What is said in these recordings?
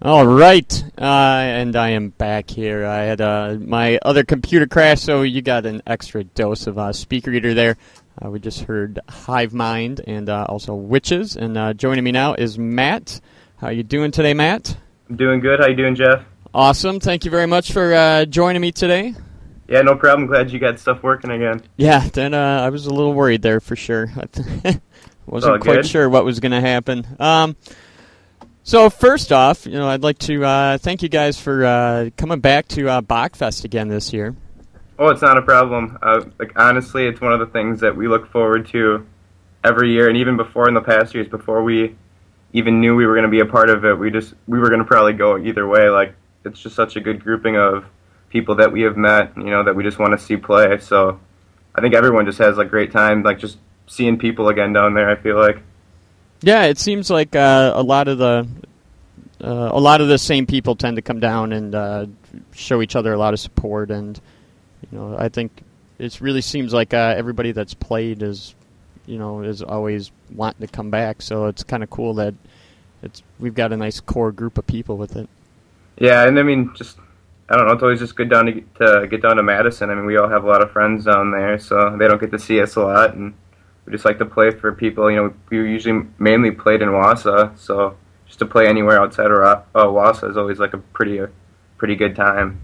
All right, and I am back here. I had my other computer crash, so you got an extra dose of Speaker Eater there. We just heard Hive Mind and also Witches, and joining me now is Matt. How you doing today, Matt? I'm doing good. How you doing, Jeff? Awesome. Thank you very much for joining me today. Yeah, no problem. Glad you got stuff working again. Yeah, then I was a little worried there for sure. Wasn't quite sure what was going to happen. So first off, I'd like to thank you guys for coming back to Bachfest again this year. Oh, it's not a problem. Honestly, it's one of the things that we look forward to every year, and even before in the past years, before we even knew we were going to be a part of it, we were going to probably go either way. It's just such a good grouping of people that we have met, that we just want to see play. So I think everyone just has a great time, just seeing people again down there. I feel like. Yeah, it seems like a lot of the same people tend to come down and show each other a lot of support, and I think it really seems like everybody that's played is always wanting to come back. So it's kind of cool that we've got a nice core group of people with it. Yeah, and I mean, I don't know. It's always just good to get down to Madison. I mean, we all have a lot of friends down there, so they don't get to see us a lot, and we just like to play for people. We usually mainly played in Wausau, so just to play anywhere outside of Wausau is always a pretty good time.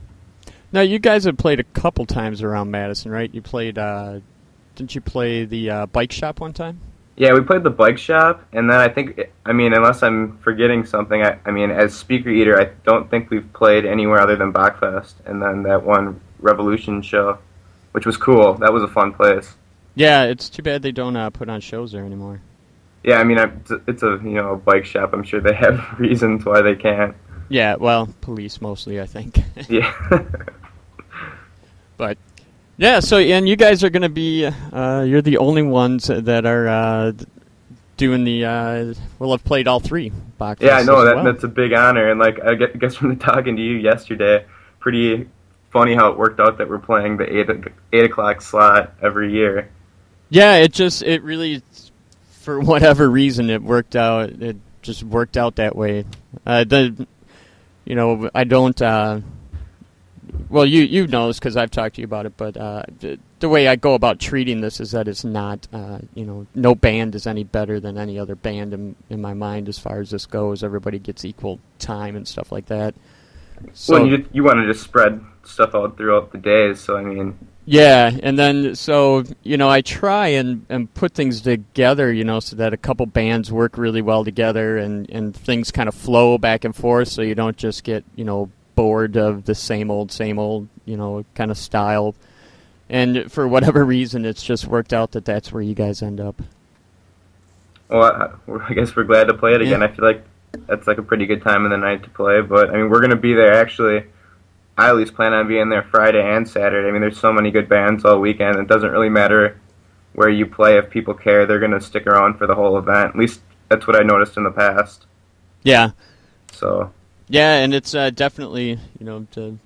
Now, you guys have played a couple times around Madison, right? You played, didn't you play the bike shop one time? Yeah, we played the bike shop, and then unless I'm forgetting something, as Speaker Eater, I don't think we've played anywhere other than Bachfest, and then that one Revolution show, which was cool. That was a fun place. Yeah, it's too bad they don't put on shows there anymore. Yeah, I mean, it's a bike shop. I'm sure they have reasons why they can't. Yeah, well, police mostly, I think. Yeah. But, yeah, so, and you guys are going to be, you're the only ones that are doing will have played all three Bachfests. Yeah, I know, well. That's a big honor, and I guess from talking to you yesterday, pretty funny how it worked out that we're playing the 8 o'clock slot every year. Yeah, it really, for whatever reason, it just worked out that way. I don't, well, you know this because I've talked to you about it, but the way I go about treating this is that it's not, no band is any better than any other band in my mind as far as this goes. Everybody gets equal time and stuff like that. So, well, you want to just spread stuff out throughout the days, so I mean... Yeah, and then, so, I try and put things together, so that a couple bands work really well together and things kind of flow back and forth so you don't just get, bored of the same old, kind of style. And for whatever reason, it's just worked out that that's where you guys end up. Well, I guess we're glad to play it again. Yeah. I feel like that's a pretty good time of the night to play, but, I mean, we're going to be there, actually. I at least plan on being there Friday and Saturday. I mean, there's so many good bands all weekend. It doesn't really matter where you play. If people care, they're going to stick around for the whole event. At least that's what I noticed in the past. Yeah. So. Yeah, and it's definitely, to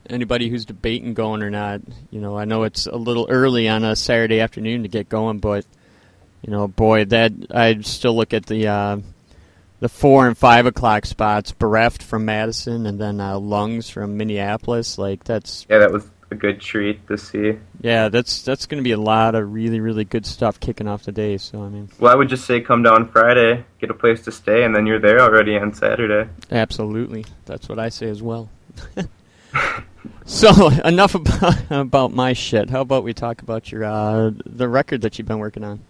anybody who's debating going or not, I know it's a little early on a Saturday afternoon to get going, but, boy, that I still look at the 4 and 5 o'clock spots, Bereft from Madison, and then Lungs from Minneapolis. That's... Yeah, that was a good treat to see. Yeah, that's going to be a lot of really, really good stuff kicking off the day, so, I mean... Well, I would just say come down Friday, get a place to stay, and then you're there already on Saturday. Absolutely. That's what I say as well. So, enough about my shit. How about we talk about your the record that you've been working on?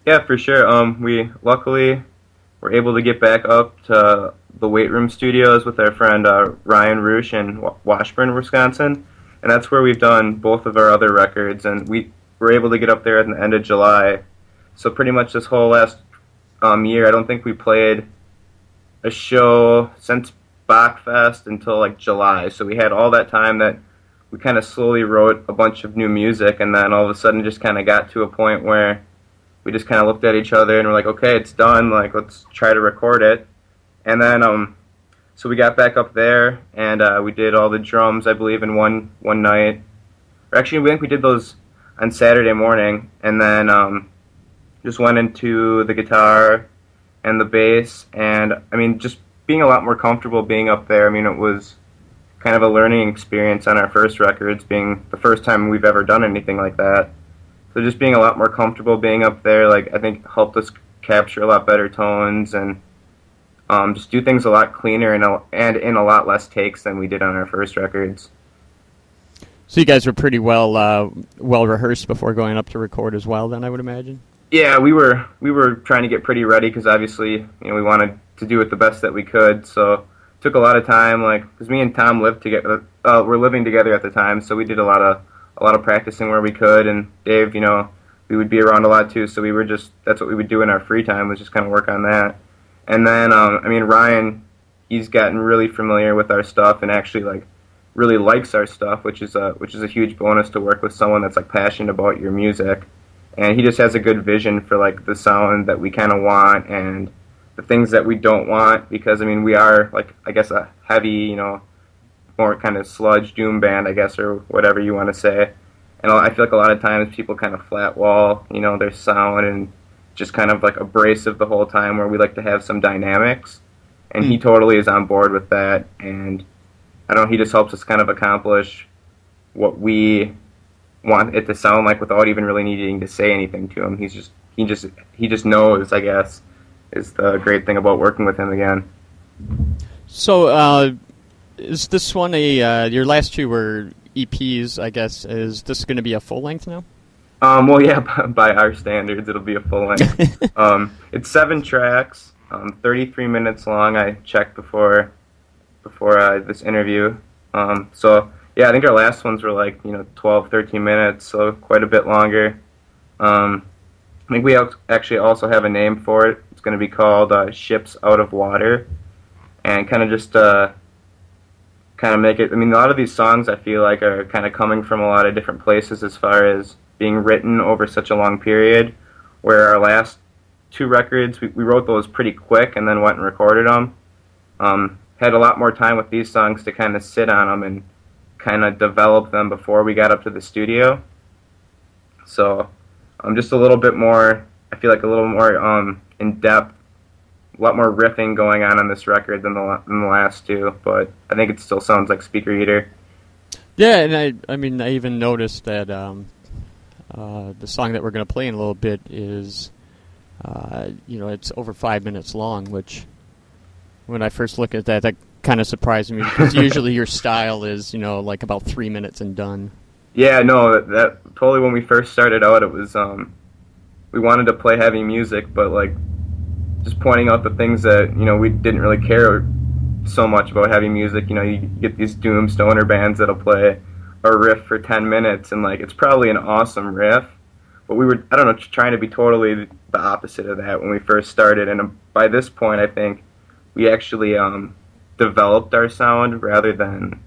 Yeah, for sure. We luckily... we're able to get back up to the Weight Room Studios with our friend Ryan Roosh in Washburn, Wisconsin, and that's where we've done both of our other records, and we were able to get up there at the end of July. So pretty much this whole last year, I don't think we played a show since Bachfest until July, so we had all that time that we kind of slowly wrote a bunch of new music, and then all of a sudden just kind of got to a point where we just kind of looked at each other and we're like, okay, it's done. Let's try to record it. And then, so we got back up there and we did all the drums, I believe, in one night. Or actually, we think we did those on Saturday morning, and then just went into the guitar and the bass, and I mean, just being a lot more comfortable being up there. I mean, it was kind of a learning experience on our first records, being the first time we've ever done anything like that. So just being a lot more comfortable being up there, like I think helped us capture a lot better tones and just do things a lot cleaner and in a lot less takes than we did on our first records. So you guys were pretty well rehearsed before going up to record as well, then I would imagine. Yeah, we were trying to get pretty ready because obviously we wanted to do it the best that we could. So it took a lot of time, like because me and Tom lived together, were living together at the time, so we did a lot of practicing where we could. And Dave, we would be around a lot too, so that's what we would do in our free time, was just kind of work on that. And then Ryan, he's gotten really familiar with our stuff and actually like really likes our stuff, which is a huge bonus to work with someone that's like passionate about your music. And he just has a good vision for like the sound that we kind of want and the things that we don't want, because we are like, I guess, a heavy, more kind of sludge doom band, I guess, or whatever you want to say. And I feel like a lot of times people kind of flat wall, their sound and just kind of like abrasive the whole time, where we like to have some dynamics. And he totally is on board with that. And I don't know, he just helps us kind of accomplish what we want it to sound like without even really needing to say anything to him. He just knows, I guess, is the great thing about working with him again. So, is this one your last two were EPs, I guess. Is this going to be a full length now? Well, yeah, by our standards, it'll be a full length. It's 7 tracks, 33 minutes long. I checked before this interview. So, yeah, I think our last ones were like 12, 13 minutes, so quite a bit longer. I think we actually also have a name for it. It's going to be called Ships Out of Water, and kind of just kind of make it. A lot of these songs I feel like are kind of coming from a lot of different places as far as being written over such a long period, where our last 2 records, we wrote those pretty quick and then went and recorded them. Had a lot more time with these songs to kind of sit on them and kind of develop them before we got up to the studio. So just a little bit more, I feel like a little more in-depth, a lot more riffing going on this record than the last 2, but I think it still sounds like Speaker Eater. Yeah, and I even noticed that the song that we're going to play in a little bit is, it's over 5 minutes long, which when I first look at that kind of surprised me, because usually your style is, like about 3 minutes and done. Yeah, no, that totally, when we first started out, it was, we wanted to play heavy music, but like, just pointing out the things that, we didn't really care so much about heavy music. You get these doom stoner bands that'll play a riff for 10 minutes, and like, it's probably an awesome riff, but we were, I don't know, trying to be totally the opposite of that when we first started, and by this point, I think we actually developed our sound rather than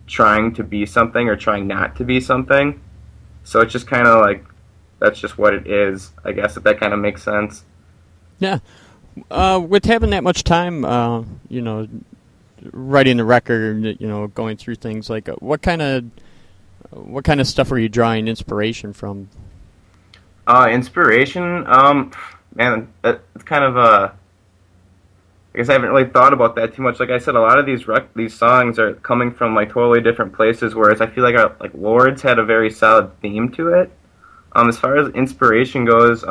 trying to be something or trying not to be something. So it's just kind of like, that's just what it is, I guess, if that kind of makes sense. Yeah. With having that much time, writing the record, going through things, like what kind of stuff are you drawing inspiration from? Inspiration? Man, it's kind of I guess I haven't really thought about that too much. Like I said, a lot of these songs are coming from like totally different places, whereas I feel like Lords had a very solid theme to it. As far as inspiration goes,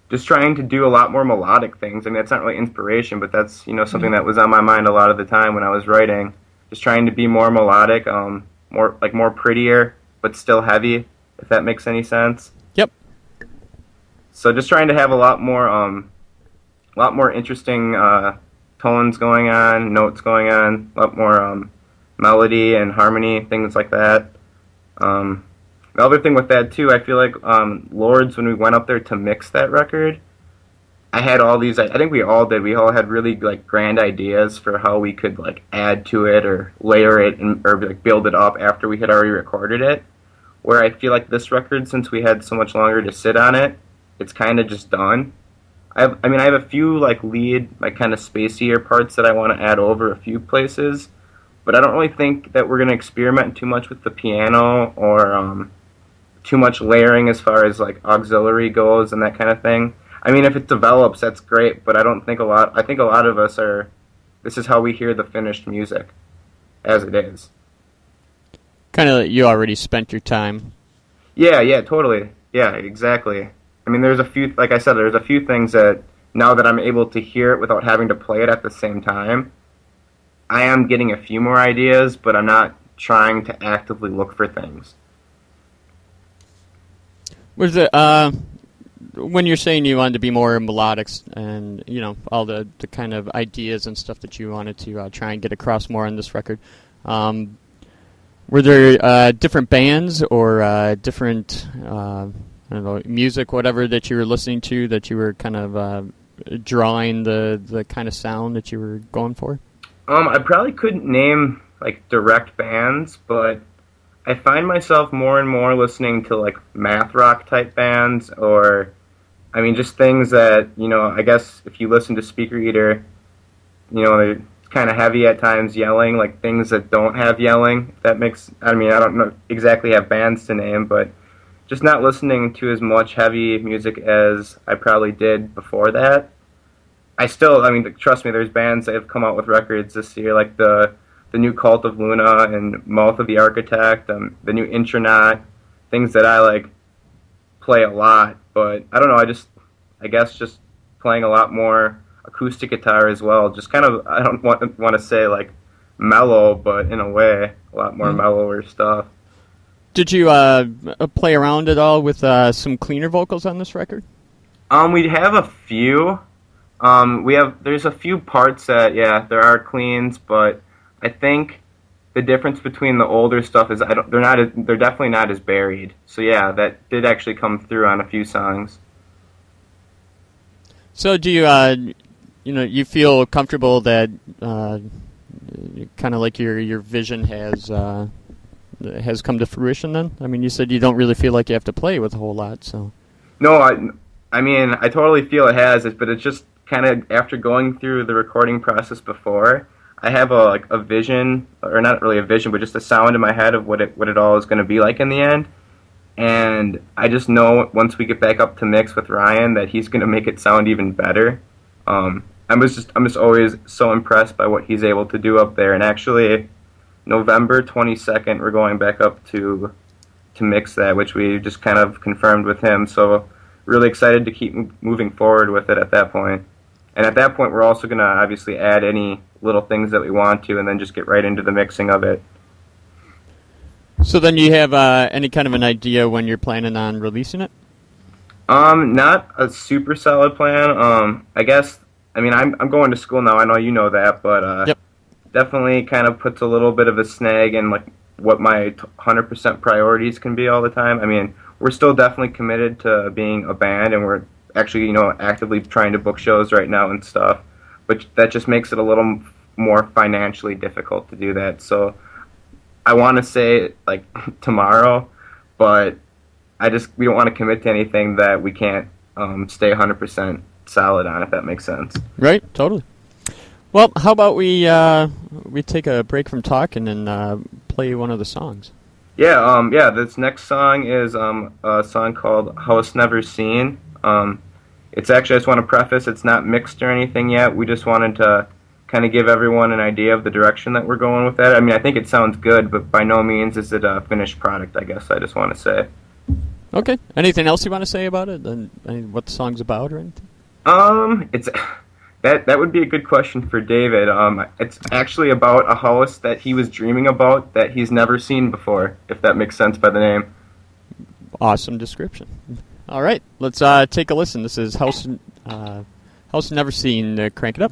just trying to do a lot more melodic things. That's not really inspiration, but that's something that was on my mind a lot of the time when I was writing. Just trying to be more melodic, more prettier, but still heavy, if that makes any sense. Yep. So just trying to have a lot more interesting tones going on, notes going on, a lot more melody and harmony, things like that. The other thing with that too, I feel like Lords, when we went up there to mix that record, I had all these, I think we all did, we all had really like grand ideas for how we could like add to it or layer it or like build it up after we had already recorded it, where I feel like this record, since we had so much longer to sit on it, it's kind of just done. I have a few like lead, like kind of spacier parts that I want to add over a few places, but I don't really think that we're going to experiment too much with the piano or too much layering as far as like auxiliary goes and that kind of thing. I mean, if it develops, that's great, but I think a lot of us are, this is how we hear the finished music, as it is. Kind of, you already spent your time. Yeah, yeah, totally. Yeah, exactly. I mean, there's a few, like I said, there's a few things that now that I'm able to hear it without having to play it at the same time, I am getting a few more ideas, but I'm not trying to actively look for things. Was it when you're saying you wanted to be more melodic and all the kind of ideas and stuff that you wanted to try and get across more on this record? Were there different bands or different I don't know, music, whatever that you were listening to that you were kind of drawing the kind of sound that you were going for? I probably couldn't name like direct bands, but I find myself more and more listening to like math rock type bands, or I mean just things that, I guess if you listen to Speaker Eater, they're kind of heavy at times, yelling, like things that don't have yelling. If that makes, I mean, I don't know exactly have bands to name, but just not listening to as much heavy music as I probably did before that. I mean, trust me, there's bands that have come out with records this year, like the new Cult of Luna and Mouth of the Architect, the new Intronaut, things that I like play a lot. But I don't know, I guess just playing a lot more acoustic guitar as well. Just kind of, I don't want to say like mellow, but in a way, a lot more mellower stuff. Did you play around at all with some cleaner vocals on this record? We have a few. There's a few parts that, yeah, there are cleans, but I think the difference between the older stuff is they're definitely not as buried. So yeah, that did actually come through on a few songs. So do you, you feel comfortable that kind of like your vision has come to fruition then? I mean, you said you don't really feel like you have to play with a whole lot, so. No, I mean, I totally feel it has, but it's just kind of after going through the recording process before, I have a vision, or not really a vision, but just a sound in my head of what it all is going to be like in the end. And I just know once we get back up to mix with Ryan that he's going to make it sound even better. I'm just always so impressed by what he's able to do up there. And actually, November 22nd, we're going back up to mix that, which we just kind of confirmed with him. So really excited to keep moving forward with it at that point. And at that point, we're also going to obviously add any little things that we want to, and then just get right into the mixing of it. So then you have any kind of an idea when you're planning on releasing it? Not a super solid plan. I guess, I mean, I'm going to school now. I know you know that, but yep. Definitely kind of puts a little bit of a snag in like what my 100% priorities can be all the time. I mean, we're still definitely committed to being a band, and we're actually, actively trying to book shows right now and stuff. But that just makes it a little more financially difficult to do that. So I want to say like tomorrow, but we don't want to commit to anything that we can't stay 100% solid on, if that makes sense. Right, totally. Well, how about we take a break from talking and play one of the songs? Yeah, this next song is a song called House Never Seen. It's actually, I just want to preface, it's not mixed or anything yet. We just wanted to kind of give everyone an idea of the direction that we're going with that. I mean, I think it sounds good, but by no means is it a finished product, I guess I just want to say. Okay. Anything else you want to say about it? And what the song's about or anything? It's that would be a good question for David. It's actually about a house that he was dreaming about that he's never seen before, if that makes sense by the name. Awesome description. All right, let's take a listen. This is House Never Seen. Crank it up.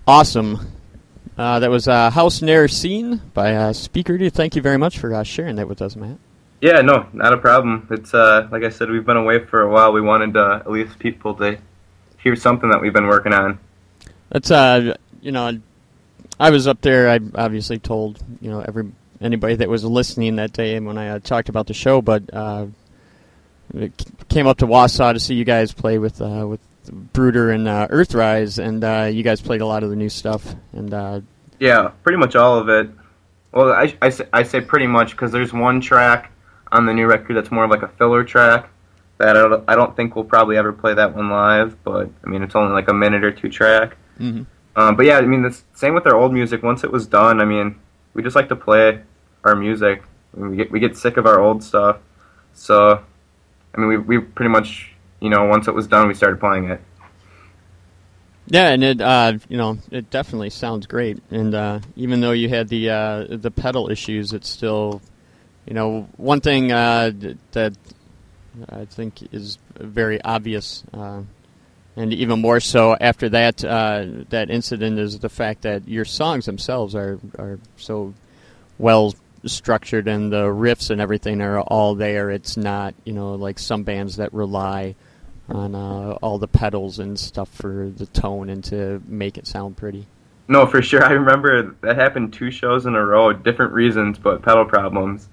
Awesome. That was House Ne'er Seen by Speaker Dude. Thank you very much for sharing that with us, Matt. Yeah, no, not a problem. It's like I said, we've been away for a while. We wanted at least people to hear something that we've been working on. That's I was up there. I obviously told anybody that was listening that day when I talked about the show, but came up to Wausau to see you guys play with Brooder and Earthrise, and you guys played a lot of the new stuff. And yeah, pretty much all of it. Well, I say pretty much because there's one track on the new record that's more of like a filler track that I don't think we'll probably ever play that one live, but I mean it's only like a minute or two track. Mm-hmm. But yeah, I mean the same with our old music. Once it was done, I mean we just like to play our music. I mean, we get sick of our old stuff, so I mean we pretty much once it was done we started playing it. Yeah, and it definitely sounds great. And even though you had the pedal issues, it's still one thing that I think is very obvious. And even more so after that that incident is the fact that your songs themselves are so well structured and the riffs and everything are all there. It's not like some bands that rely on all the pedals and stuff for the tone and to make it sound pretty. No, for sure. I remember that happened 2 shows in a row, different reasons, but pedal problems.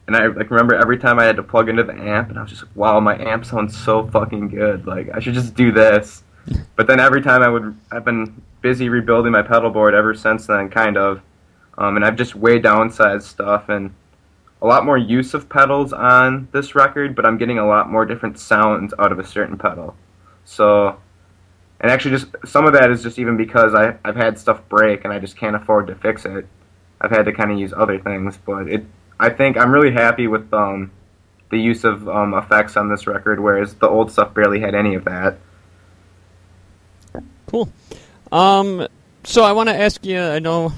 And I remember every time I had to plug into the amp, and I was just like, wow, my amp sounds so fucking good. Like, I should just do this. But then every time I've been busy rebuilding my pedal board ever since then, kind of. And I've just way downsized stuff and a lot more use of pedals on this record, but I'm getting a lot more different sounds out of a certain pedal. So, and actually just some of that is just even because I've had stuff break and I just can't afford to fix it. I've had to kind of use other things, but I think I'm really happy with the use of effects on this record, whereas the old stuff barely had any of that. Cool. So I want to ask you, I know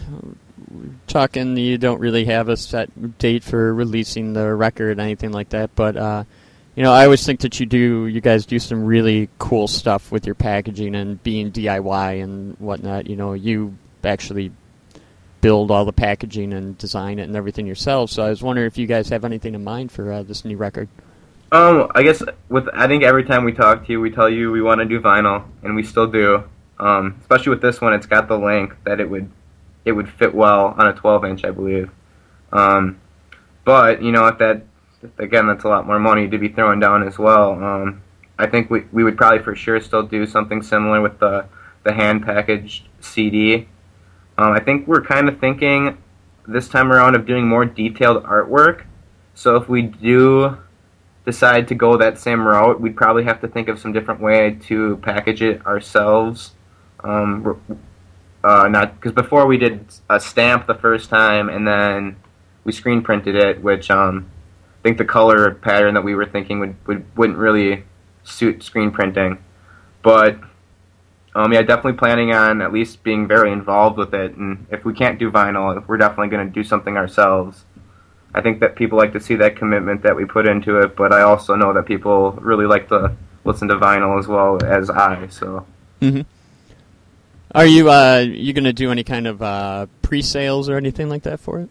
talking you don't really have a set date for releasing the record or anything like that, but I always think that you guys do some really cool stuff with your packaging and being DIY and whatnot. You actually build all the packaging and design it and everything yourself. So I was wondering if you guys have anything in mind for this new record. I guess I think every time we talk to you, we tell you we want to do vinyl, and we still do. Especially with this one, it's got the length that it would fit well on a 12-inch, I believe. But again, that's a lot more money to be throwing down as well. I think we would probably for sure still do something similar with the hand packaged CD. I think we're kind of thinking this time around of doing more detailed artwork. So if we do decide to go that same route, we'd probably have to think of some different way to package it ourselves. Not because before we did a stamp the first time and then we screen printed it, which I think the color pattern that we were thinking wouldn't really suit screen printing. But yeah, definitely planning on at least being very involved with it. And if we can't do vinyl, we're definitely going to do something ourselves. I think that people like to see that commitment that we put into it, but I also know that people really like to listen to vinyl as well as I. So. Mm-hmm. Are you going to do any kind of pre-sales or anything like that for it?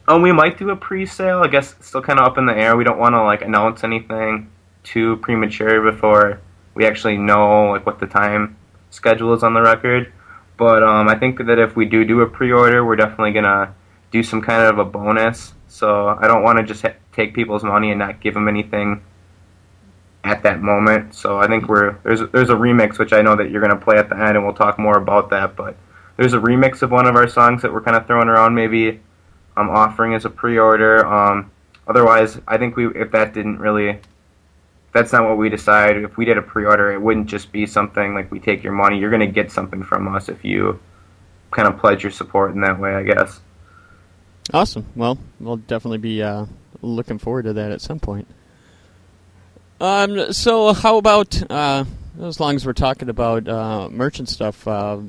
We might do a pre-sale. I guess it's still kind of up in the air. We don't want to announce anything too premature before we actually know what the time schedule is on the record. But I think that if we do a pre-order, we're definitely gonna do some kind of a bonus. So I don't want to just take people's money and not give them anything at that moment. So I think there's a remix, which I know that you're gonna play at the end, and we'll talk more about that. But there's a remix of one of our songs that we're kind of throwing around, maybe offering as a pre-order. Otherwise, I think if that's not what we decide. If we did a pre-order, it wouldn't just be something like we take your money. You're going to get something from us if you kind of pledge your support in that way, I guess. Awesome. Well, we'll definitely be looking forward to that at some point. So how about, as long as we're talking about merch and stuff,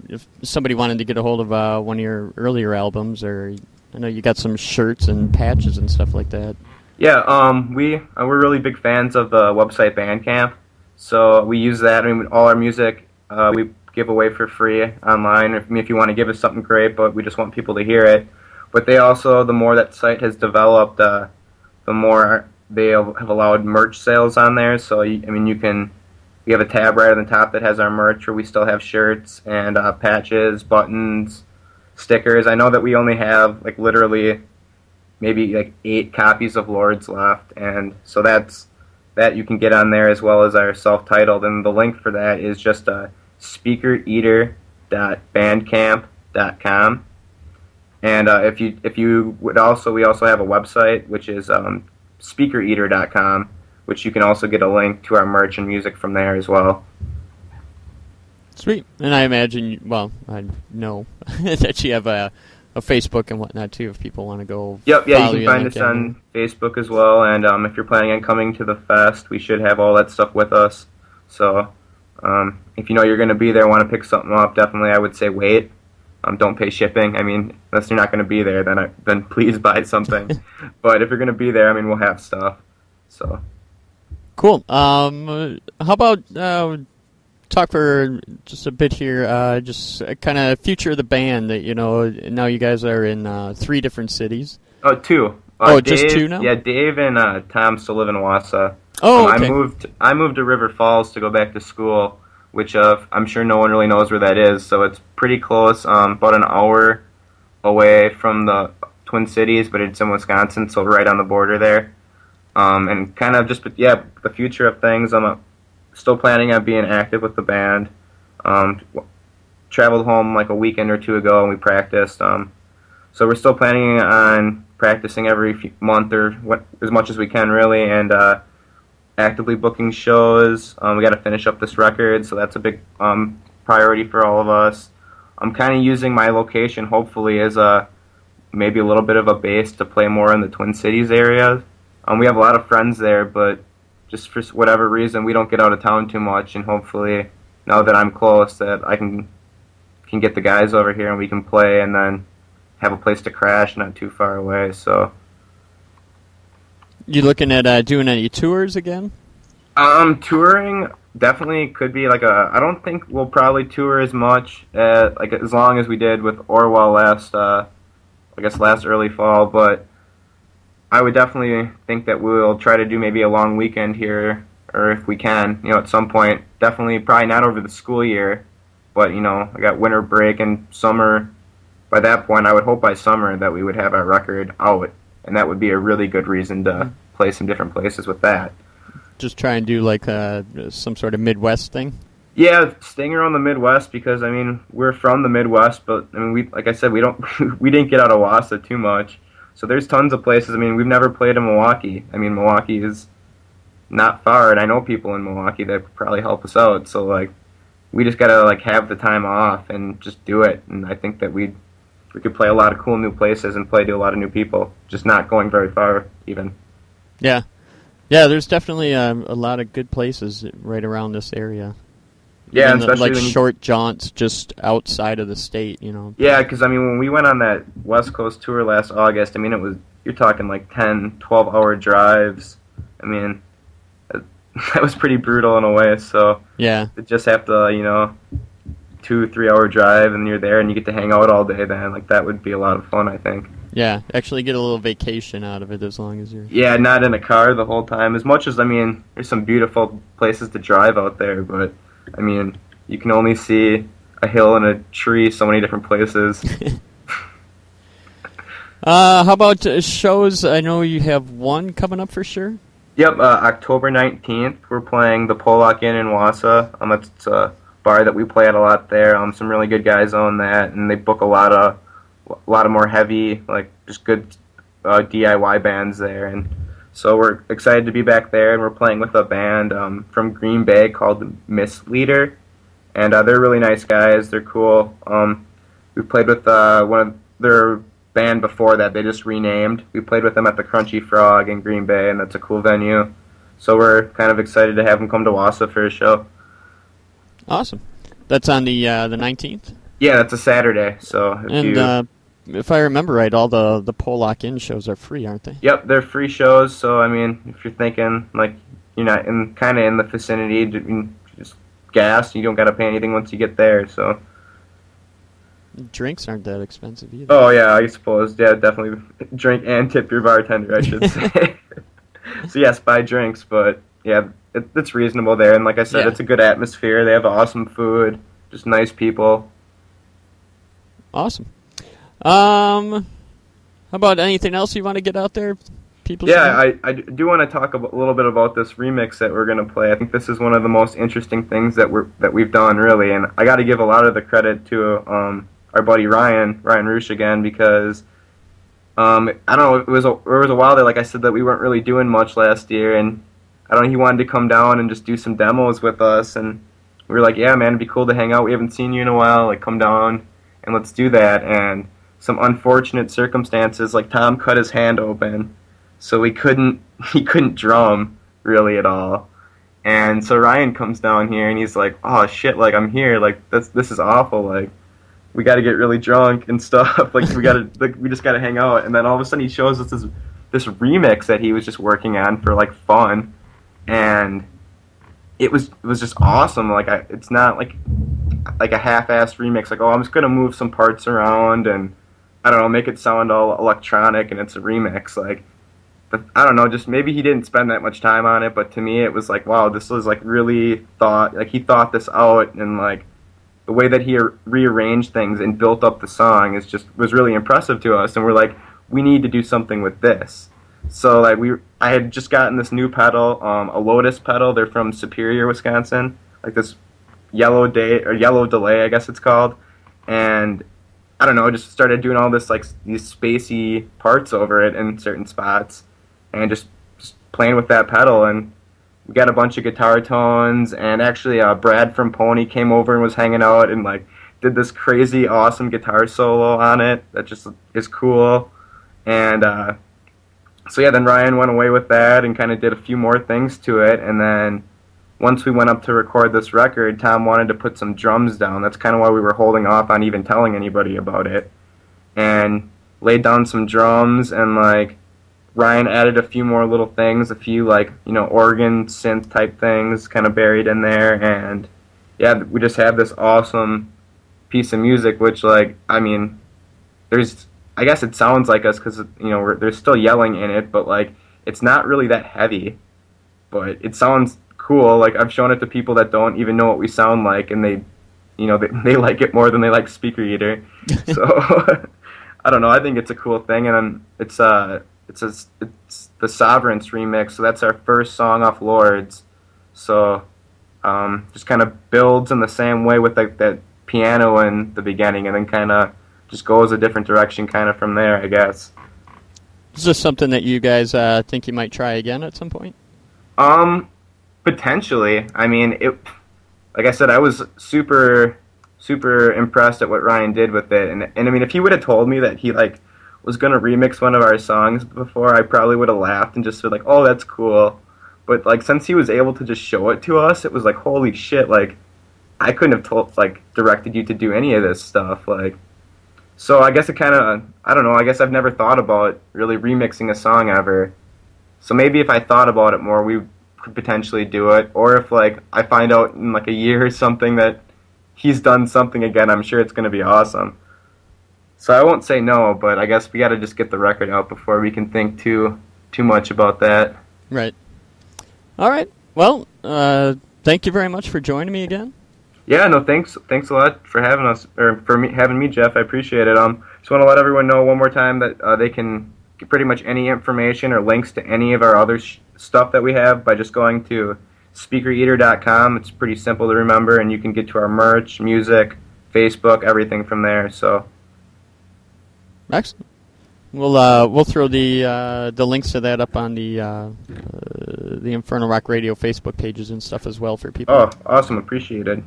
if somebody wanted to get a hold of one of your earlier albums, or I know you got some shirts and patches and stuff like that. Yeah, we're really big fans of the website Bandcamp, so we use that. I mean, all our music, we give away for free online. If you want to give us something great, but we just want people to hear it. But they also, the more that site has developed, the more they have allowed merch sales on there. So we have a tab right on the top that has our merch, where we still have shirts and patches, buttons, stickers. I know that we only have like literally maybe like 8 copies of Lords left, and so that you can get on there, as well as our self-titled, and the link for that is just speakereater.bandcamp.com. And if you would also, we also have a website, which is speakereater.com, which you can also get a link to our merch and music from there as well. Sweet. And I imagine, I know that you have a Facebook and whatnot too, if people want to go. Yep, yeah, you can find us on Facebook as well. And if you're planning on coming to the fest, we should have all that stuff with us. So if you know you're going to be there, want to pick something up, definitely I would say wait. Don't pay shipping. Unless you're not going to be there, then please buy something. But if you're going to be there, we'll have stuff. So cool. How about talk for just a bit here? Just kind of future of the band. That now you guys are in 3 different cities. Oh, 2. Dave, just 2 now. Yeah, Dave and Tom still live in Wausau. Oh, okay. I moved to River Falls to go back to school, which I'm sure no one really knows where that is. So it's pretty close, about an hour away from the Twin Cities, but it's in Wisconsin, so right on the border there. And kind of just, the future of things. I'm still planning on being active with the band. Traveled home like a weekend or 2 ago, and we practiced. So we're still planning on practicing every month or as much as we can, really, and actively booking shows. We got to finish up this record, so that's a big priority for all of us. I'm kind of using my location, hopefully, as maybe a little bit of a base to play more in the Twin Cities area. We have a lot of friends there, but just for whatever reason, we don't get out of town too much, and hopefully, now that I'm close, that I can get the guys over here and we can play and then have a place to crash not too far away. So you looking at doing any tours again? Touring definitely could be I don't think we'll probably tour as much as long as we did with Orwell last early fall, but I would definitely think that we'll try to do maybe a long weekend here, or if we can, at some point. Definitely, probably not over the school year, but I got winter break and summer. By that point, I would hope by summer that we would have our record out, and that would be a really good reason to play some different places with that. Just try and do some sort of Midwest thing? Yeah, staying around the Midwest, because we're from the Midwest, but we, like I said, we didn't get out of Wausau too much. So there's tons of places. We've never played in Milwaukee. Milwaukee is not far, and I know people in Milwaukee that could probably help us out. So we just gotta have the time off and just do it. And I think that we could play a lot of cool new places and play to a lot of new people, just not going very far even. Yeah. Yeah, there's definitely a lot of good places right around this area. Yeah, and especially short jaunts just outside of the state, Yeah, because when we went on that West Coast tour last August, you're talking 10, 12-hour drives. That was pretty brutal in a way. So yeah, to just have to 2-3 hour drive and you're there and you get to hang out all day, then that would be a lot of fun, I think. Yeah, actually get a little vacation out of it as long as you're... Yeah, not in a car the whole time. As much as, there's some beautiful places to drive out there, but, you can only see a hill and a tree so many different places. How about shows? I know you have one coming up for sure. Yep, October 19th, we're playing the Pollock Inn in Wausau. It's a bar that we play at a lot there. Some really good guys own that, and they book a lot of more heavy, just good DIY bands there. And so we're excited to be back there, and we're playing with a band from Green Bay called Misleader, and they're really nice guys. They're cool. We played with one of their band before that. They just renamed. We played with them at the Crunchy Frog in Green Bay, and that's a cool venue. So we're kind of excited to have them come to Wausau for a show. Awesome. That's on the 19th? Yeah, that's a Saturday. So if I remember right, all the Pollock Inn shows are free, aren't they? Yep, they're free shows. So if you're thinking you're not in the vicinity, just gas. You don't got to pay anything once you get there. So. Drinks aren't that expensive either. Oh yeah, I suppose. Yeah, definitely drink and tip your bartender, I should say. So yes, buy drinks, but yeah, it's reasonable there. And like I said, It's a good atmosphere. They have awesome food, just nice people. Awesome. How about anything else you want to get out there? People. Yeah, I do want to talk a little bit about this remix that we're going to play. I think this is one of the most interesting things that we've done, really. And I got to give a lot of the credit to our buddy Ryan Roosh again, because I don't know, it was a while there, like I said, that we weren't really doing much last year, and I don't know, he wanted to come down and just do some demos with us, and we were like, yeah, man, it'd be cool to hang out. We haven't seen you in a while. Like, come down and let's do that. And some unfortunate circumstances, like Tom cut his hand open, so he couldn't drum really at all. And so Ryan comes down here and he's like, oh shit, like I'm here, like this is awful, like we got to get really drunk and stuff. Like we just got to hang out. And then all of a sudden he shows us this remix that he was just working on for like fun, and it was just awesome. Like it's not like a half-assed remix. Like, oh, I'm just gonna move some parts around and I don't know, make it sound all electronic, and it's a remix. Like, but I don't know, just maybe he didn't spend that much time on it. But to me, it was like, wow, this was like really he thought this out, and like the way that he rearranged things and built up the song was really impressive to us. And we're like, we need to do something with this. So like I had just gotten this new pedal, a Lotus pedal. They're from Superior, Wisconsin. Like this yellow delay, I guess it's called. And I don't know, just started doing all this like these spacey parts over it in certain spots, and just playing with that pedal. And we got a bunch of guitar tones, and actually Brad from Pony came over and was hanging out and like did this crazy awesome guitar solo on it that just is cool. And so yeah, then Ryan went away with that and kind of did a few more things to it. And then once we went up to record this record, Tom wanted to put some drums down. That's kind of why we were holding off on even telling anybody about it. And laid down some drums, and like Ryan added a few more little things, a few like, you know, organ synth type things kind of buried in there. And yeah, we just have this awesome piece of music, which like, I mean, I guess it sounds like us because, you know, there's still yelling in it, but like it's not really that heavy, but it sounds cool. Like I've shown it to people that don't even know what we sound like, and they, you know, they like it more than they like Speaker Eater. So I don't know, I think it's a cool thing. And it's the Sovereigns remix, so that's our first song off Lords. So just kind of builds in the same way with like that piano in the beginning, and then kind of just goes a different direction kind of from there, I guess. Is this something that you guys think you might try again at some point? Potentially. I mean, like I said, I was super impressed at what Ryan did with it, and I mean, if he would have told me that he like was gonna remix one of our songs before, I probably would have laughed and just said like, oh, that's cool. But like, since he was able to just show it to us, it was like, holy shit, like I couldn't have directed you to do any of this stuff. Like, so I guess it kind of, I don't know, I guess I've never thought about really remixing a song ever. So maybe if I thought about it more, we could potentially do it. Or if like I find out in like a year or something that he's done something again, I'm sure it's going to be awesome. So I won't say no, but I guess we got to just get the record out before we can think too much about that. Right. All right. Well, thank you very much for joining me again. Yeah, no, thanks a lot for having us, or for having me, Jeff. I appreciate it. Just want to let everyone know one more time that they can get pretty much any information or links to any of our other stuff that we have by just going to speakereater.com. It's pretty simple to remember, and you can get to our merch, music, Facebook, everything from there. So, excellent. We'll throw the links to that up on the Infernal Rock Radio Facebook pages and stuff as well for people. Oh, awesome! Appreciated.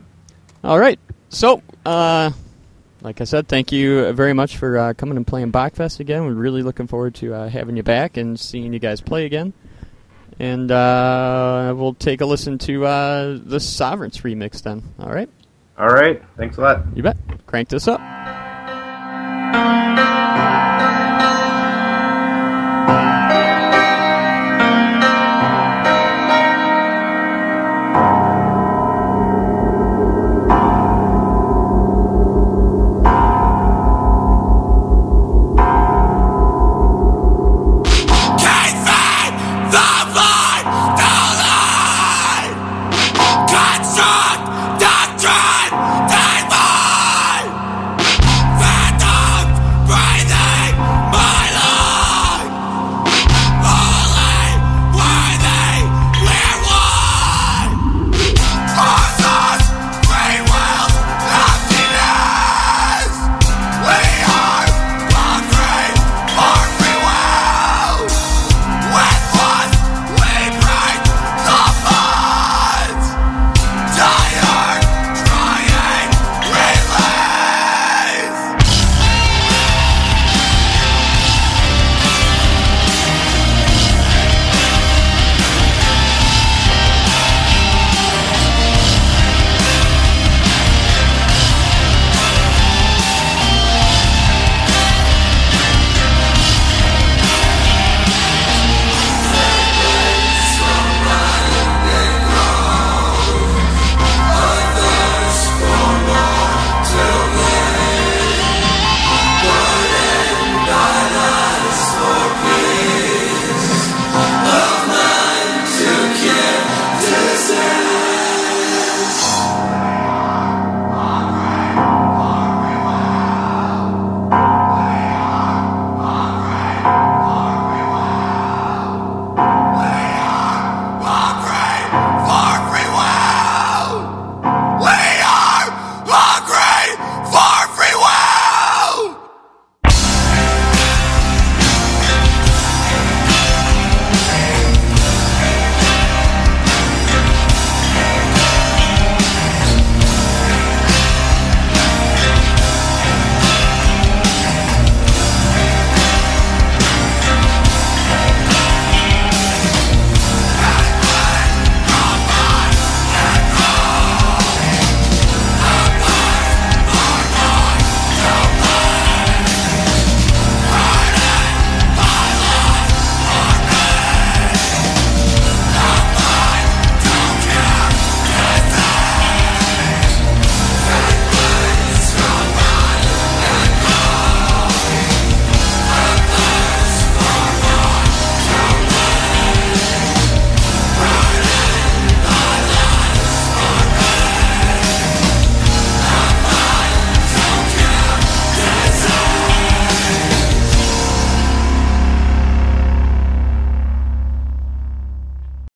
All right. So, like I said, thank you very much for coming and playing Bachfest again. We're really looking forward to having you back and seeing you guys play again. And we'll take a listen to the Sovereigns remix then. All right? All right. Thanks a lot. You bet. Crank this up.